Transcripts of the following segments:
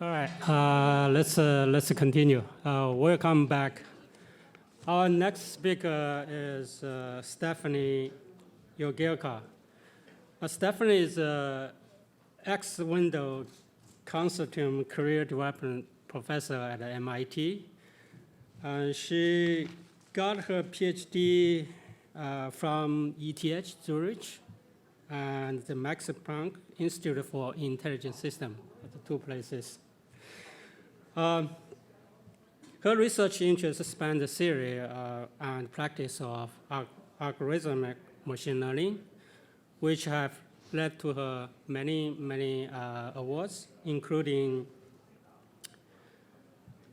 All right, let's continue. Welcome back. Our next speaker is Stefanie Jegelka. Stefanie is an ex-Windows Consortium Career Development Professor at MIT. She got her PhD from ETH Zurich and the Max Planck Institute for Intelligent Systems, the two places. Her research interests span the theory and practice of algorithmic machine learning, which have led to her many awards, including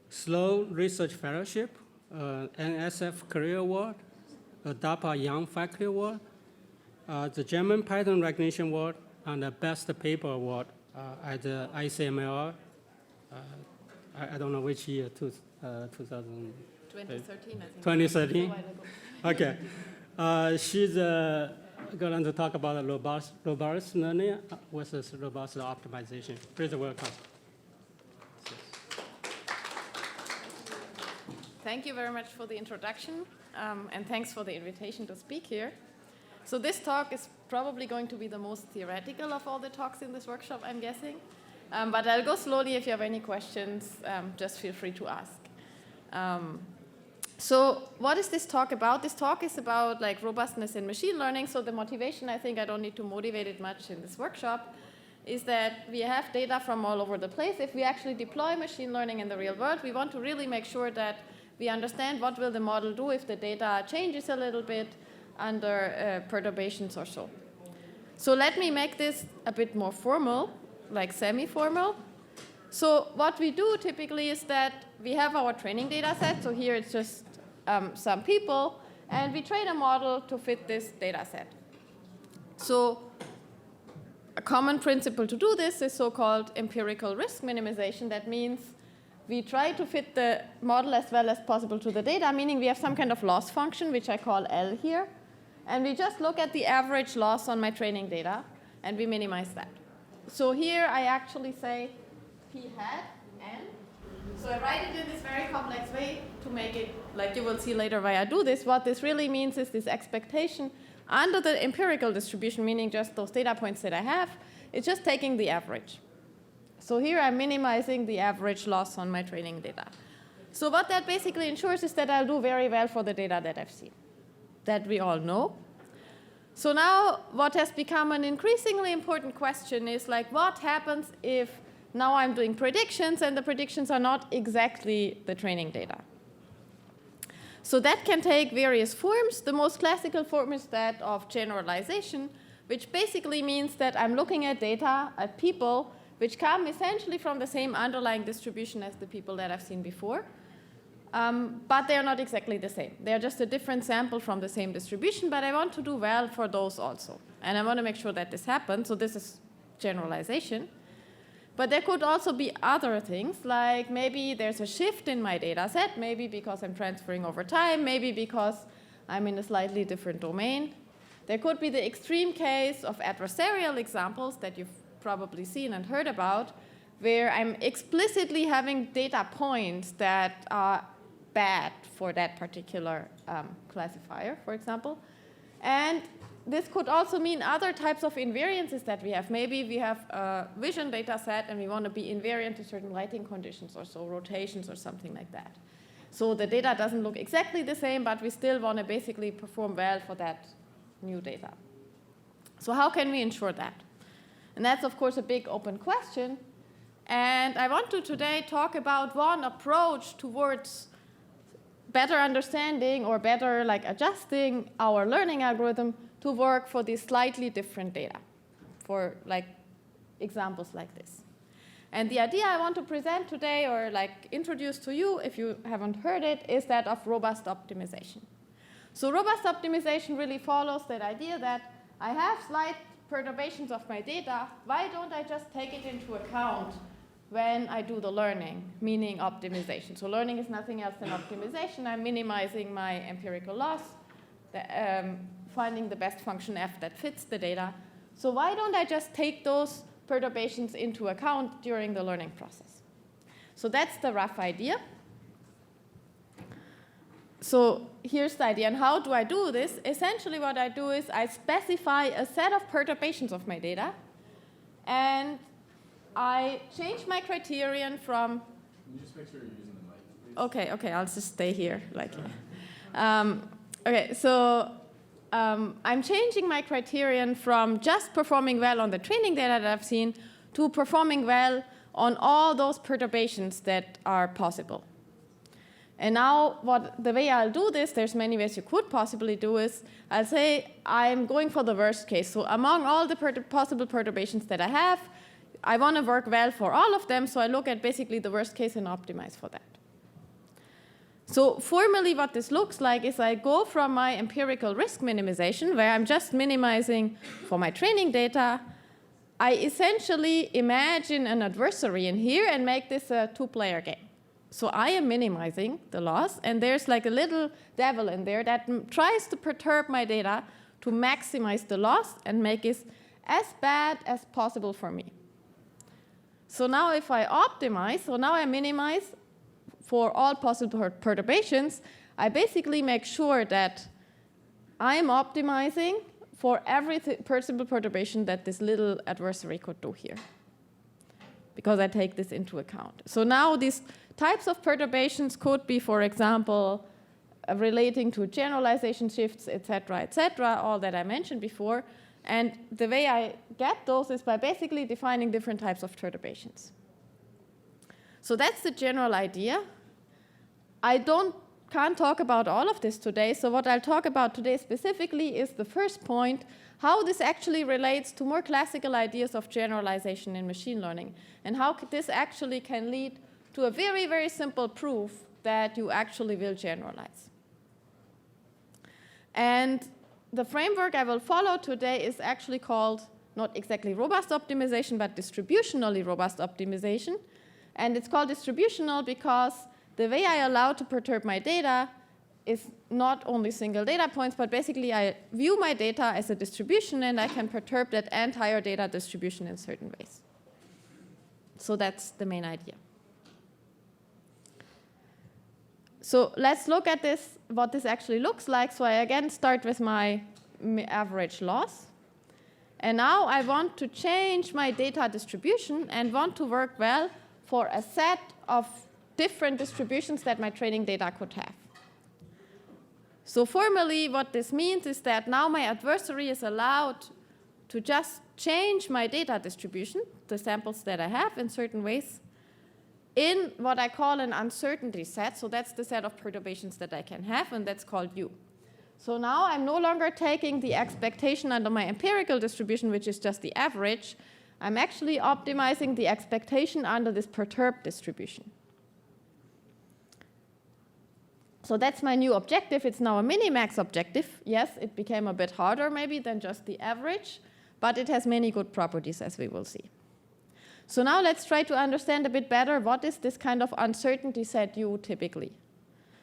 Slow Research Fellowship, NSF Career Award, a DARPA Young Faculty Award, the German Pattern Recognition Award, and the Best Paper Award at the ICML. I don't know which year, 2013, I think. 2013? Okay. She's going to talk about robust learning versus robust optimization. Please welcome. Thank you very much for the introduction, and thanks for the invitation to speak here. So this talk is probably going to be the most theoretical of all the talks in this workshop, I'm guessing. But I'll go slowly. If you have any questions, just feel free to ask. So what is this talk about? This talk is about like robustness in machine learning. So the motivation, I think I don't need to motivate it much in this workshop, is that we have data from all over the place. If we actually deploy machine learning in the real world, we want to really make sure that we understand what will the model do if the data changes a little bit under perturbations or so. So let me make this a bit more formal, like semi-formal. So what we do typically is that we have our training data set. So here it's just some people, and we train a model to fit this data set. So a common principle to do this is so-called empirical risk minimization. That means we try to fit the model as well as possible to the data, meaning we have some kind of loss function, which I call L here. And we just look at the average loss on my training data, and we minimize that. So here I actually say P hat N. So I write it in this very complex way to make it, like you will see later why I do this. What this really means is this expectation under the empirical distribution, meaning just those data points that I have, it's just taking the average. So here I'm minimizing the average loss on my training data. So what that basically ensures is that I'll do very well for the data that I've seen, that we all know. So now what has become an increasingly important question is like, what happens if now I'm doing predictions and the predictions are not exactly the training data? So that can take various forms. The most classical form is that of generalization, which basically means that I'm looking at data, at people, which come essentially from the same underlying distribution as the people that I've seen before. But they're not exactly the same. They're just a different sample from the same distribution, but I want to do well for those also. And I want to make sure that this happens, so this is generalization. But there could also be other things, like maybe there's a shift in my data set, maybe because I'm transferring over time, maybe because I'm in a slightly different domain. There could be the extreme case of adversarial examples that you've probably seen and heard about, where I'm explicitly having data points that are bad for that particular classifier, for example. And this could also mean other types of invariances that we have. Maybe we have a vision data set and we want to be invariant to certain lighting conditions or so, rotations or something like that. So the data doesn't look exactly the same, but we still want to basically perform well for that new data. So how can we ensure that? And that's, of course, a big open question. And I want to today talk about one approach towards better understanding or better like adjusting our learning algorithm to work for these slightly different data, for like examples like this. And the idea I want to present today or like introduce to you, if you haven't heard it, is that of robust optimization. So robust optimization really follows that idea that I have slight perturbations of my data. Why don't I just take it into account when I do the learning, meaning optimization? So learning is nothing else than optimization. I'm minimizing my empirical loss, finding the best function f that fits the data. So why don't I just take those perturbations into account during the learning process? So that's the rough idea. So here's the idea. And how do I do this? Essentially what I do is I specify a set of perturbations of my data, and I change my criterion from... Can you just make sure you're using the mic, please? Okay, I'll just stay here. Okay, so I'm changing my criterion from just performing well on the training data that I've seen to performing well on all those perturbations that are possible. And now the way I'll do this, there's many ways you could possibly do is, I'll say I'm going for the worst case. So among all the possible perturbations that I have, I want to work well for all of them, so I look at basically the worst case and optimize for that. So formally what this looks like is I go from my empirical risk minimization, where I'm just minimizing for my training data. I essentially imagine an adversary in here and make this a two-player game. So I am minimizing the loss, and there's like a little devil in there that tries to perturb my data to maximize the loss and make it as bad as possible for me. So now if I optimize, so now I minimize for all possible perturbations, I basically make sure that I'm optimizing for every possible perturbation that this little adversary could do here, because I take this into account. So now these types of perturbations could be, for example, relating to generalization shifts, et cetera, all that I mentioned before. And the way I get those is by basically defining different types of perturbations. So that's the general idea. I can't talk about all of this today, so what I'll talk about today specifically is the first point, how this actually relates to more classical ideas of generalization in machine learning, and how this actually can lead to a very, very simple proof that you actually will generalize. And the framework I will follow today is actually called not exactly robust optimization, but distributionally robust optimization. And it's called distributional because the way I allow to perturb my data is not only single data points, but basically I view my data as a distribution, and I can perturb that entire data distribution in certain ways. So that's the main idea. So let's look at this, what this actually looks like. So I again start with my average loss. And now I want to change my data distribution and want to work well for a set of different distributions that my training data could have. So formally, what this means is that now my adversary is allowed to just change my data distribution, the samples that I have in certain ways, in what I call an uncertainty set. So that's the set of perturbations that I can have, and that's called U. So now I'm no longer taking the expectation under my empirical distribution, which is just the average. I'm actually optimizing the expectation under this perturbed distribution. So that's my new objective. It's now a minimax objective. Yes, it became a bit harder maybe than just the average, but it has many good properties, as we will see. So now let's try to understand a bit better what is this kind of uncertainty set U typically.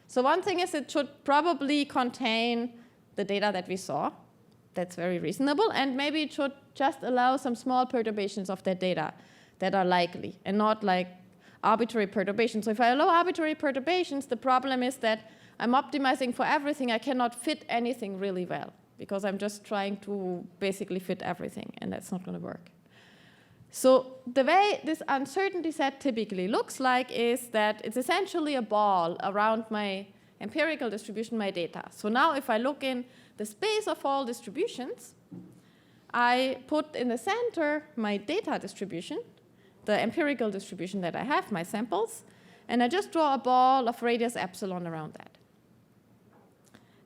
So one thing is it should probably contain the data that we saw. That's very reasonable. And maybe it should just allow some small perturbations of that data that are likely and not like arbitrary perturbations. So if I allow arbitrary perturbations, the problem is that I'm optimizing for everything. I cannot fit anything really well because I'm just trying to basically fit everything, and that's not going to work. So the way this uncertainty set typically looks like is that it's essentially a ball around my empirical distribution, my data. So now if I look in the space of all distributions, I put in the center my data distribution, the empirical distribution that I have, my samples, and I just draw a ball of radius epsilon around that.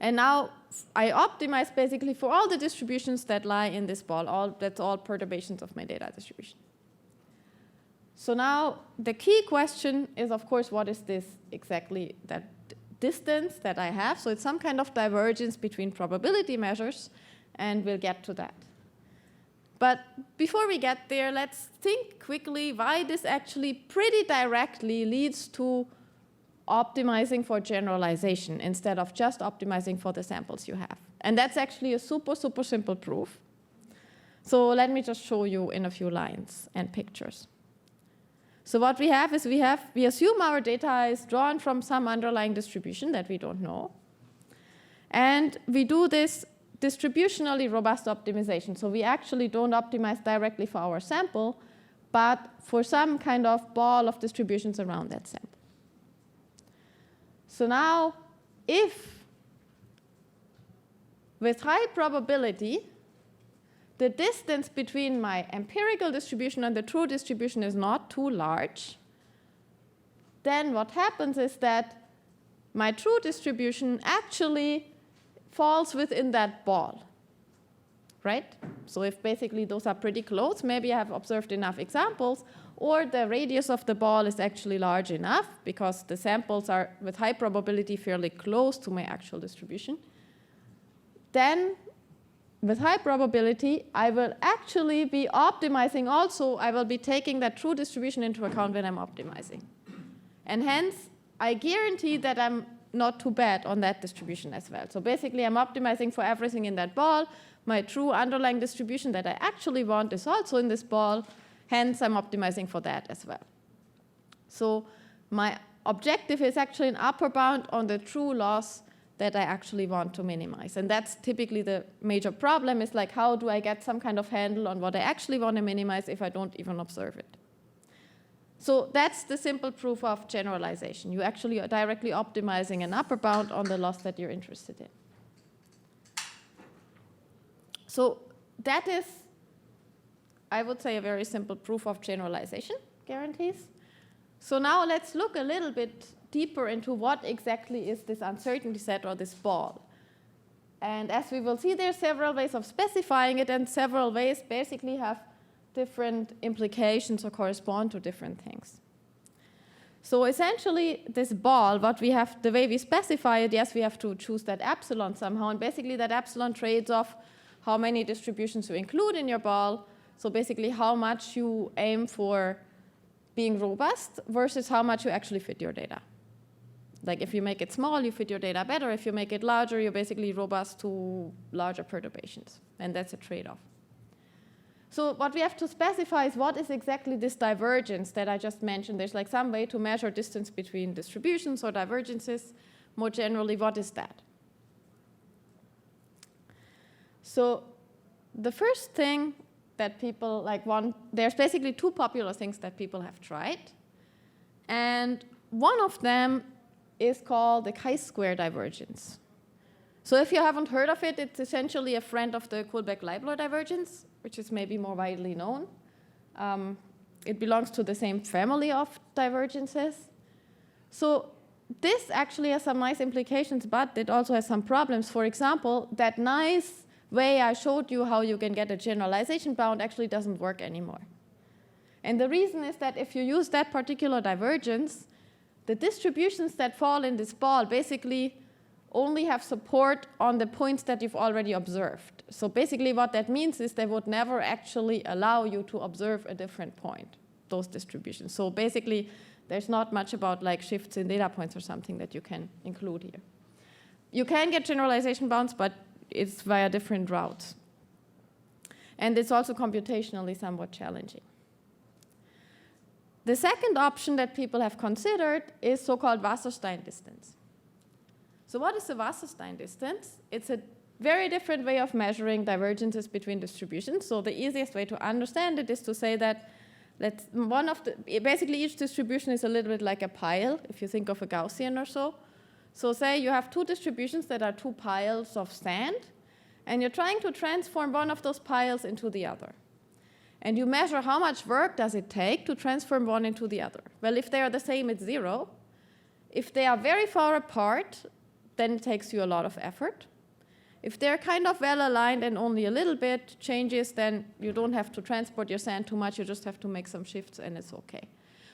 And now I optimize basically for all the distributions that lie in this ball. That's all perturbations of my data distribution. So now the key question is, of course, what is this exactly, that distance that I have? So it's some kind of divergence between probability measures, and we'll get to that. But before we get there, let's think quickly why this actually pretty directly leads to optimizing for generalization instead of just optimizing for the samples you have. And that's actually a super, super simple proof. So let me just show you in a few lines and pictures. So what we have is we assume our data is drawn from some underlying distribution that we don't know. And we do this distributionally robust optimization. So we actually don't optimize directly for our sample, but for some kind of ball of distributions around that sample. So now, if with high probability, the distance between my empirical distribution and the true distribution is not too large, then what happens is that my true distribution actually falls within that ball, right? So if basically those are pretty close, maybe I have observed enough examples, or the radius of the ball is actually large enough because the samples are with high probability fairly close to my actual distribution, then with high probability, I will actually be optimizing also. I will be taking that true distribution into account when I'm optimizing. And hence, I guarantee that I'm not too bad on that distribution as well. So basically, I'm optimizing for everything in that ball. My true underlying distribution that I actually want is also in this ball. Hence, I'm optimizing for that as well. So my objective is actually an upper bound on the true loss that I actually want to minimize. And that's typically the major problem, is like, how do I get some kind of handle on what I actually want to minimize if I don't even observe it? So that's the simple proof of generalization. You actually are directly optimizing an upper bound on the loss that you're interested in. So that is, I would say, a very simple proof of generalization guarantees. So now let's look a little bit deeper into what exactly is this uncertainty set or this ball. And as we will see, there are several ways of specifying it, and several ways basically have different implications or correspond to different things. So essentially, this ball, what we have, the way we specify it, yes, we have to choose that epsilon somehow, and basically that epsilon trades off how many distributions you include in your ball. So basically how much you aim for being robust versus how much you actually fit your data. Like if you make it small, you fit your data better. If you make it larger, you're basically robust to larger perturbations. And that's a trade-off. So what we have to specify is what is exactly this divergence that I just mentioned. There's like some way to measure distance between distributions or divergences. More generally, what is that? So the first thing that people there's basically two popular things that people have tried. And one of them is called the chi-square divergence. So if you haven't heard of it, it's essentially a friend of the Kullback-Leibler divergence, which is maybe more widely known. It belongs to the same family of divergences. So this actually has some nice implications, but it also has some problems. For example, that nice way I showed you how you can get a generalization bound actually doesn't work anymore. And the reason is that if you use that particular divergence, the distributions that fall in this ball basically only have support on the points that you've already observed. So basically what that means is they would never actually allow you to observe a different point, those distributions. So basically there's not much about like shifts in data points or something that you can include here. You can get generalization bounds, but it's via different routes. And it's also computationally somewhat challenging. The second option that people have considered is so-called Wasserstein distance. So what is the Wasserstein distance? It's a very different way of measuring divergences between distributions. So the easiest way to understand it is to say that basically each distribution is a little bit like a pile, if you think of a Gaussian or so. So say you have two distributions that are two piles of sand, and you're trying to transform one of those piles into the other. And you measure how much work does it take to transform one into the other. Well, if they are the same, it's 0. If they are very far apart, then it takes you a lot of effort. If they're kind of well aligned and only a little bit changes, then you don't have to transport your sand too much. You just have to make some shifts, and it's OK.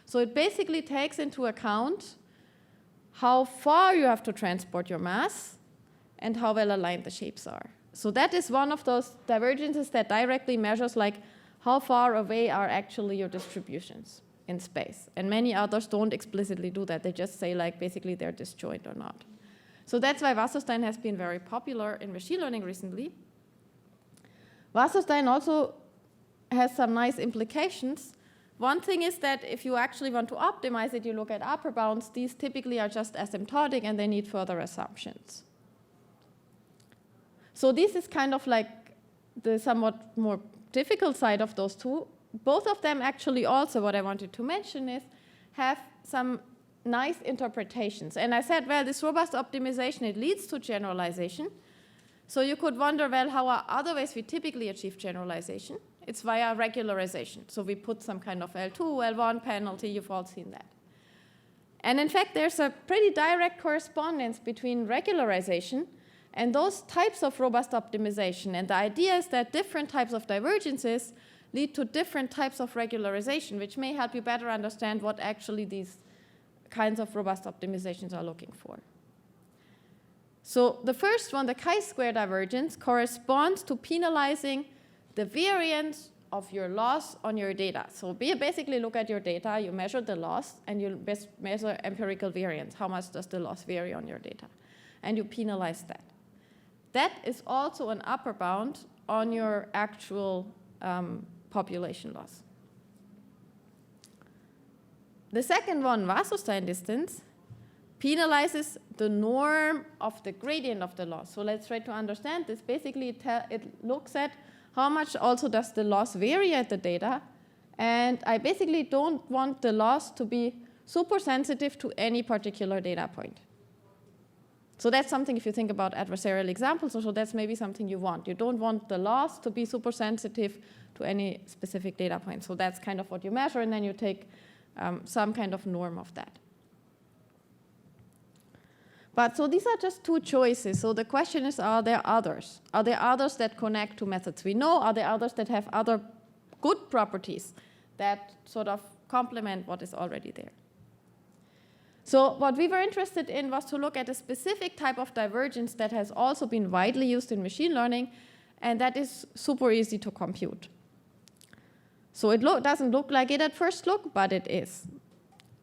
So it basically takes into account how far you have to transport your mass and how well aligned the shapes are. So that is one of those divergences that directly measures like how far away are actually your distributions in space. And many others don't explicitly do that. They just say like basically they're disjoint or not. So that's why Wasserstein has been very popular in machine learning recently. Wasserstein also has some nice implications One thing is that if you actually want to optimize it, you look at upper bounds. These typically are just asymptotic and they need further assumptions. So this is kind of like the somewhat more difficult side of those two. Both of them actually also, what I wanted to mention is, have some nice interpretations. And I said, well, this robust optimization, it leads to generalization. So you could wonder, well, how are other ways we typically achieve generalization? It's via regularization. So we put some kind of L2, L1 penalty, you've all seen that. And in fact, there's a pretty direct correspondence between regularization and those types of robust optimization. And the idea is that different types of divergences lead to different types of regularization, which may help you better understand what actually these kinds of robust optimizations are looking for. So the first one, the chi-square divergence, corresponds to penalizing the variance of your loss on your data. So you basically look at your data, you measure the loss, and you measure empirical variance. How much does the loss vary on your data? And you penalize that. That is also an upper bound on your actual population loss. The second one, Wasserstein distance, penalizes the norm of the gradient of the loss. So let's try to understand this. Basically, it looks at how much also does the loss vary at the data. And I basically don't want the loss to be super sensitive to any particular data point. So that's something, if you think about adversarial examples, so that's maybe something you want. You don't want the loss to be super sensitive to any specific data point. So that's kind of what you measure, and then you take some kind of norm of that. But so these are just two choices. So the question is, are there others? Are there others that connect to methods we know? Are there others that have other good properties that sort of complement what is already there? So what we were interested in was to look at a specific type of divergence that has also been widely used in machine learning, and that is super easy to compute. So it doesn't look like it at first look, but it is.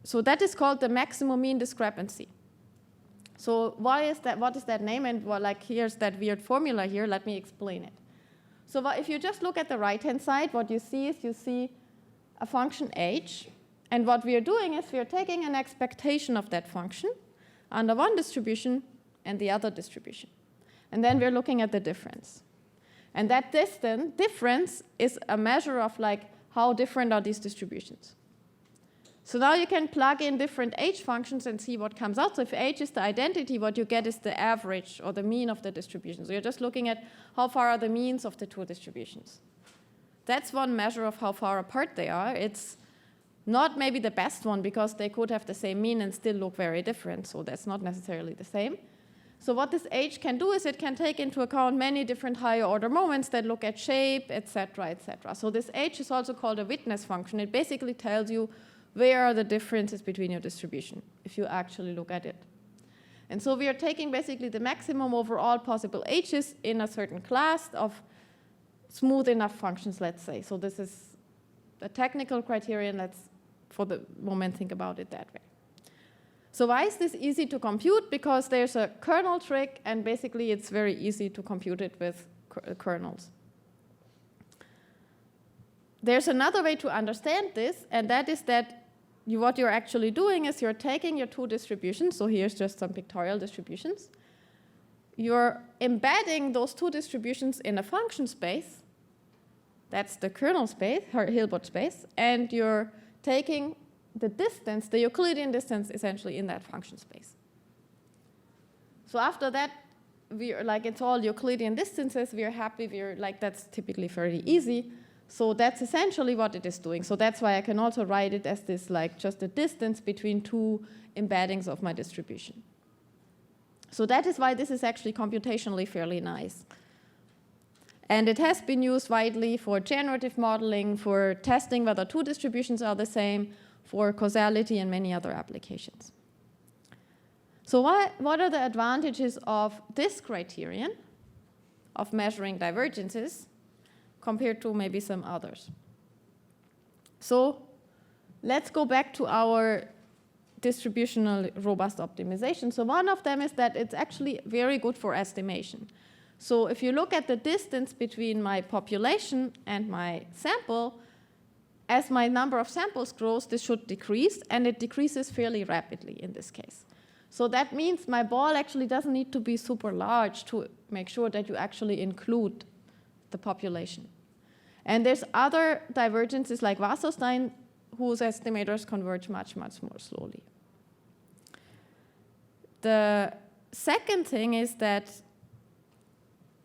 So that is called the maximum mean discrepancy. So why is that? What is that name? And well, like here's that weird formula here. Let me explain it. So if you just look at the right-hand side, what you see is you see a function h. And what we are doing is we are taking an expectation of that function under one distribution and the other distribution. And then we're looking at the difference. And that difference is a measure of like how different are these distributions. So now you can plug in different h functions and see what comes out. So if h is the identity, what you get is the average or the mean of the distribution. So you're just looking at how far are the means of the two distributions. That's one measure of how far apart they are. It's not maybe the best one because they could have the same mean and still look very different. So that's not necessarily the same. So what this h can do is it can take into account many different higher order moments that look at shape, etc., etc. So this h is also called a witness function. It basically tells you where are the differences between your distribution if you actually look at it. And so we are taking basically the maximum over all possible h's in a certain class of smooth enough functions, let's say. So this is a technical criterion. Let's, for the moment, think about it that way. So why is this easy to compute? Because there's a kernel trick, and basically it's very easy to compute it with kernels. There's another way to understand this, and that is that what you're actually doing is you're taking your two distributions, so here's just some pictorial distributions. You're embedding those two distributions in a function space. That's the kernel space, or Hilbert space, and you're taking the distance, the Euclidean distance, essentially in that function space. So after that, we're like, it's all Euclidean distances. We're happy. We're like, that's typically fairly easy. So that's essentially what it is doing. So that's why I can also write it as this, like, just a distance between two embeddings of my distribution. So that is why this is actually computationally fairly nice. And it has been used widely for generative modeling, for testing whether two distributions are the same, for causality and many other applications. So what are the advantages of this criterion of measuring divergences compared to maybe some others? So let's go back to our distributional robust optimization. So one of them is that it's actually very good for estimation. So if you look at the distance between my population and my sample, as my number of samples grows, this should decrease, and it decreases fairly rapidly in this case. So that means my ball actually doesn't need to be super large to make sure that you actually include the population. And there's other divergences like Wasserstein, whose estimators converge much, much more slowly. The second thing is that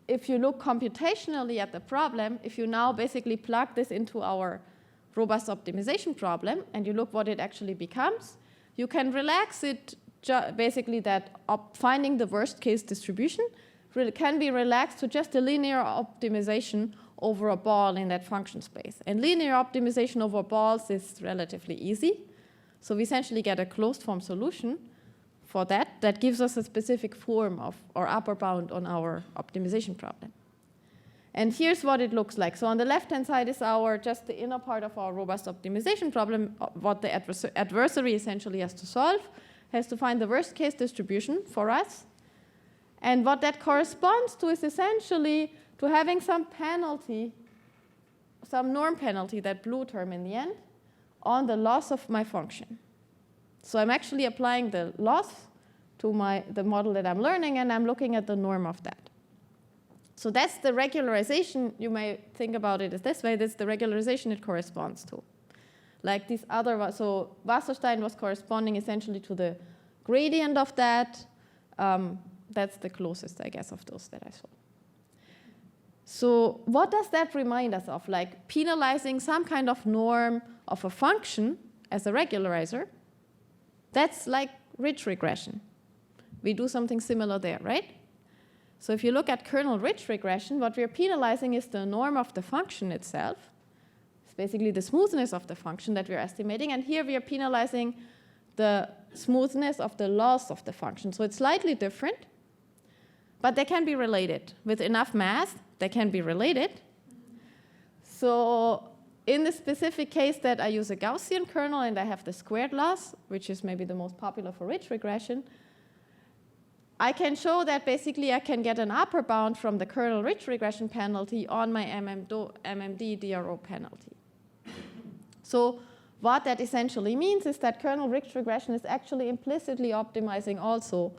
if you look computationally at the problem, if you now basically plug this into our robust optimization problem and you look what it actually becomes, you can relax it basically that finding the worst case distribution can be relaxed to just a linear optimization over a ball in that function space. And linear optimization over balls is relatively easy. So we essentially get a closed form solution for that that gives us a specific form of or upper bound on our optimization problem. And here's what it looks like. So on the left-hand side is just the inner part of our robust optimization problem, what the adversary essentially has to solve, has to find the worst case distribution for us. And what that corresponds to is essentially to having some penalty, some norm penalty, that blue term in the end, on the loss of my function. So I'm actually applying the loss to the model that I'm learning, and I'm looking at the norm of that. So that's the regularization. You may think about it as this way. That's the regularization it corresponds to. Like these other, so Wasserstein was corresponding essentially to the gradient of that. That's the closest, I guess, of those that I saw. So what does that remind us of? Like penalizing some kind of norm of a function as a regularizer. That's like ridge regression. We do something similar there, right? So if you look at kernel ridge regression, what we're penalizing is the norm of the function itself. It's basically the smoothness of the function that we're estimating. And here we are penalizing the smoothness of the loss of the function. So it's slightly different, but they can be related. With enough mass, they can be related. So in the specific case that I use a Gaussian kernel and I have the squared loss, which is maybe the most popular for ridge regression, I can show that basically I can get an upper bound from the kernel ridge regression penalty on my MMD DRO penalty. So what that essentially means is that kernel ridge regression is actually implicitly optimizing also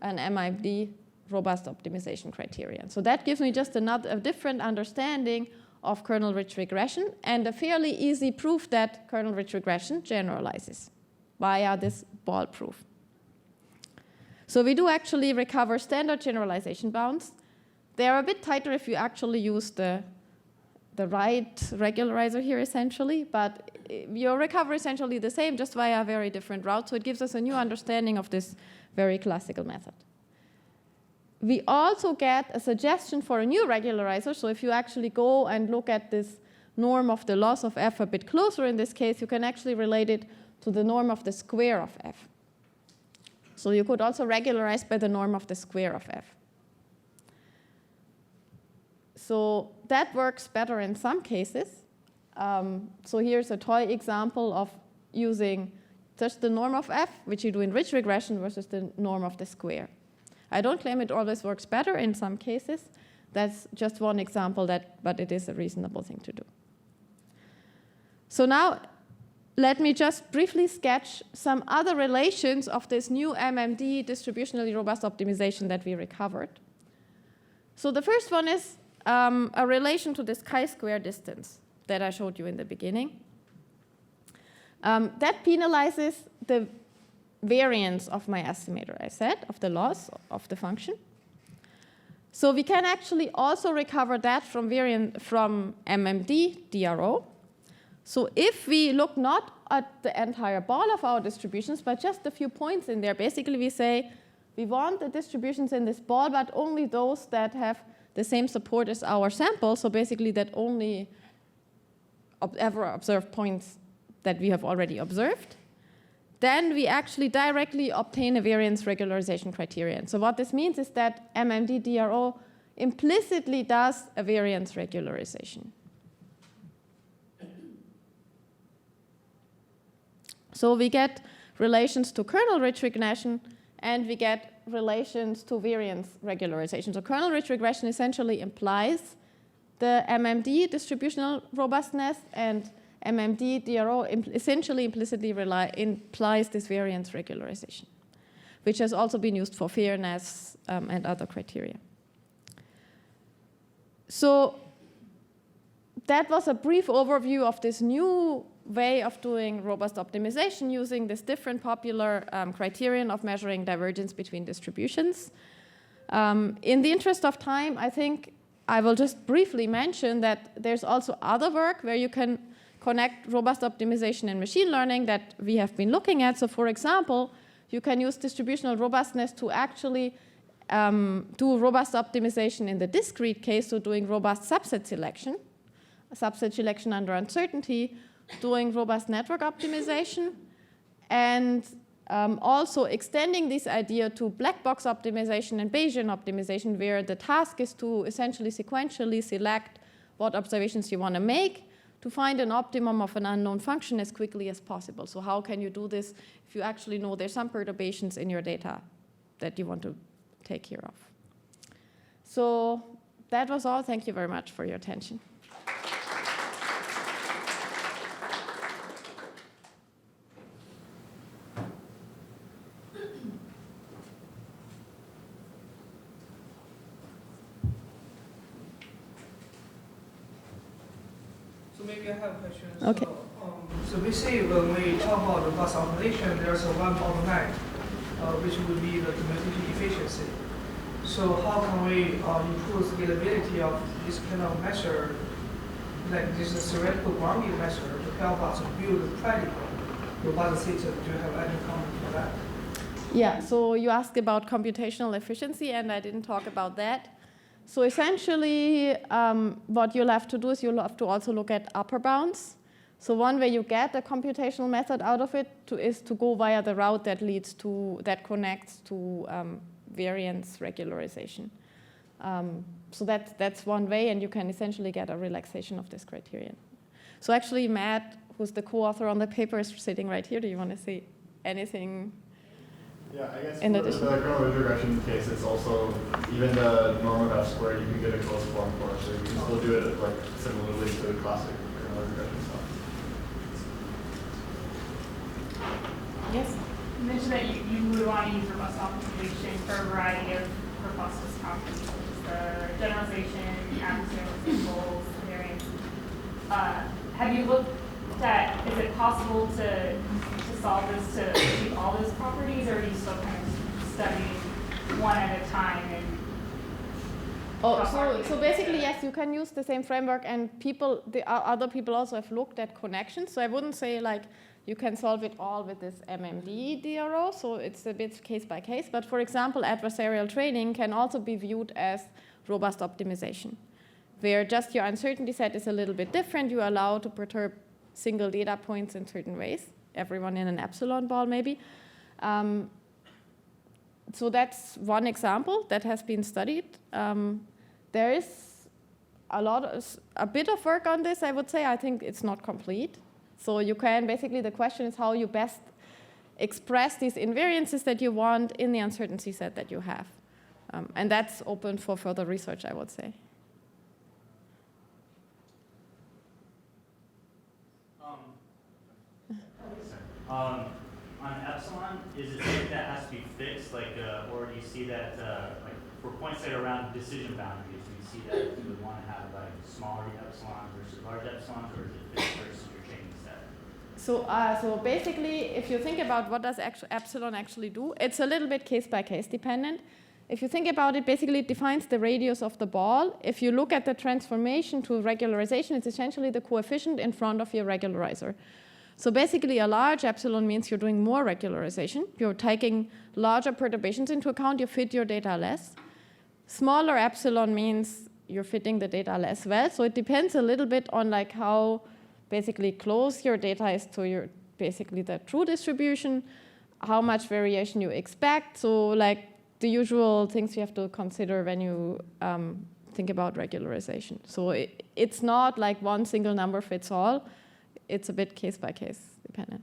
an MMD robust optimization criterion. So that gives me just a different understanding of kernel ridge regression and a fairly easy proof that kernel ridge regression generalizes via this ball proof. So we do actually recover standard generalization bounds. They are a bit tighter if you actually use the right regularizer here, essentially, but you recover essentially the same, just via a very different route. So it gives us a new understanding of this very classical method. We also get a suggestion for a new regularizer. So if you actually go and look at this norm of the loss of f a bit closer in this case, you can actually relate it to the norm of the square of f. So you could also regularize by the norm of the square of f. So that works better in some cases. So here's a toy example of using just the norm of f, which you do in ridge regression, versus the norm of the square. I don't claim it always works better in some cases. That's just one example, but it is a reasonable thing to do. So now, let me just briefly sketch some other relations of this new MMD distributionally robust optimization that we recovered. So the first one is a relation to this chi-square distance that I showed you in the beginning. That penalizes the variance of my estimator, I said, of the loss of the function. So we can actually also recover that from MMD DRO. So if we look not at the entire ball of our distributions, but just a few points in there, basically we say we want the distributions in this ball, but only those that have the same support as our sample, so basically that only ever observed points that we have already observed. Then we actually directly obtain a variance regularization criterion. So what this means is that MMD DRO implicitly does a variance regularization. So we get relations to kernel ridge regression, and we get relations to variance regularization. So kernel ridge regression essentially implies the MMD distributional robustness, and MMD DRO essentially implicitly implies this variance regularization, which has also been used for fairness and other criteria. So that was a brief overview of this new way of doing robust optimization using this different popular criterion of measuring divergence between distributions. In the interest of time, I think I will just briefly mention that there's also other work where you can connect robust optimization and machine learning that we have been looking at. So for example, you can use distributional robustness to actually do robust optimization in the discrete case, so doing robust subset selection under uncertainty, doing robust network optimization, and also extending this idea to black box optimization and Bayesian optimization, where the task is to essentially sequentially select what observations you want to make to find an optimum of an unknown function as quickly as possible. So how can you do this if you actually know there's some perturbations in your data that you want to take care of? So that was all. Thank you very much for your attention. Maybe I have a question. Okay. So we see when we talk about robust optimization, there's a one bottleneck, which would be the computation efficiency. So how can we improve the scalability of this kind of measure, like this theoretical boundary measure, to help us build a practical robust system? Do you have any comment for that? Yeah, so you asked about computational efficiency, and I didn't talk about that. So essentially, what you'll have to do is you'll have to also look at upper bounds. So one way you get a computational method out of it is to go via the route that connects to variance regularization. So that's one way, and you can essentially get a relaxation of this criterion. So actually, Matt, who's the co-author on the paper, is sitting right here. Do you want to say anything? Yeah, I guess in for addition? the kernel regression case, it's also even the norm of F-squared, you can get a closed form for, so you can still do it like similarly to the classic kernel regression stuff. Yes? You mentioned that you would want to use robust optimization for a variety of robustness properties, such as the generalization, adversarial samples, variance. Have you looked at, is it possible to solve this to achieve all those properties, or are you still kind of studying one at a time? And so basically, yes, you can use the same framework, and other people also have looked at connections. So I wouldn't say like you can solve it all with this MMD DRO, so it's a bit case by case. But for example, adversarial training can also be viewed as robust optimization, where just your uncertainty set is a little bit different. You allow to perturb single data points in certain ways, everyone in an epsilon ball maybe. So that's one example that has been studied. There is a bit of work on this, I would say. I think it's not complete. So you can, basically the question is how you best express these invariances that you want in the uncertainty set that you have. And that's open for further research, I would say. On epsilon, is it something that has to be fixed, like, or do you see that, like, for points that are around decision boundaries, do you see that you would want to have like smaller epsilon versus large epsilons, or is it fixed versus your changing set? So basically, if you think about what does epsilon actually do, it's a little bit case by case dependent. If you think about it, basically it defines the radius of the ball. If you look at the transformation to regularization, it's essentially the coefficient in front of your regularizer. So basically, a large epsilon means you're doing more regularization. You're taking larger perturbations into account. You fit your data less. Smaller epsilon means you're fitting the data less well. So it depends a little bit on like how basically close your data is to your basically the true distribution, how much variation you expect. So like the usual things you have to consider when you think about regularization. So it's not like one single number fits all. It's a bit case by case dependent.